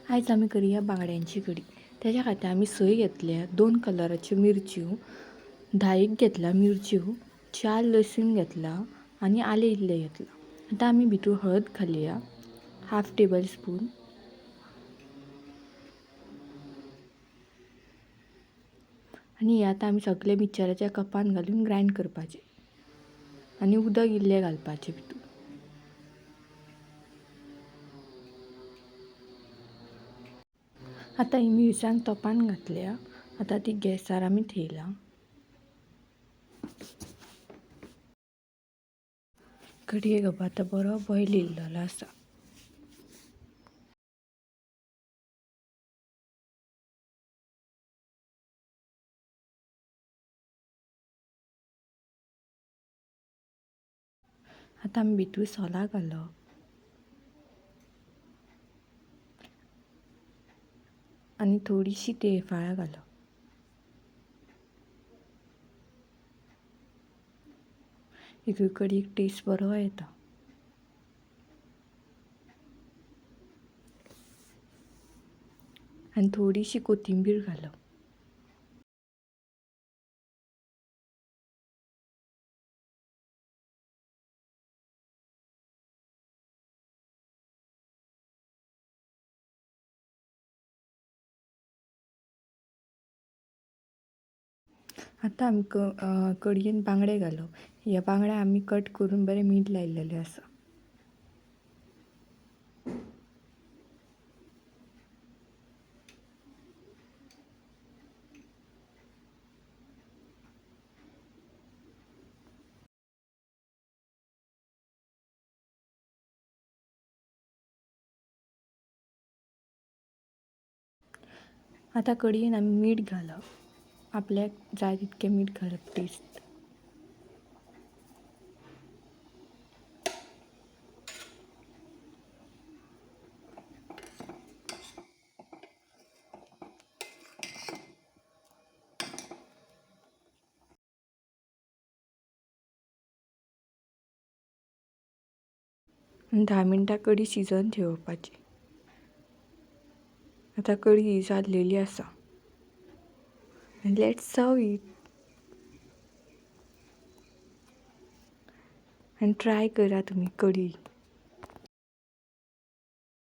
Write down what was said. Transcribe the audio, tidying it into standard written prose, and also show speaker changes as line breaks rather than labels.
आयज आमी करुया बांगड्यांची कडी। त्याच्या खातीर आमी 6 घेतल्या, 2 कलराच्यो मिरच्यो, 10 घेतला मिरच्यो, 4 लसूण घेतला आणि आले इल्ले घेतला। आता आमी भितूर हळद घालुया, हाफ टेबल स्पून। आणि हे आता आमी सगळे मिक्सराच्या कपान घालून ग्राइंड करपाचे आणि उदक इल्लें घालपाचें भितूर। आता ही मिरसांग तोपान घातल्या, आता ती गॅसार आमी थेयला। कडयेक आता बरो बॉयल येयल्लो आसा। आता आमी भितूर सोलां घालप आणि थोडीशी तेफळां घालप। हितूर कडयेक टेस्ट बरो येता। आणि थोडीशी कोथिंबीर घालप। आता आमी कडयेन बांगडे घालप। ह्या बांगड्या आमी कट करून बरें मीठ लायिल्लें आसा। आता कडयेन आमी मीठ घालप, आपल्याक जाय तितकें मीठ घालप टेस्ट। आणि 10 मिनटां कडी शिजोवन ठेवपाची। आता कडी ही जाल्लेली आसा। Let's serve it. आणि ट्राय करा तुम्ही कडी।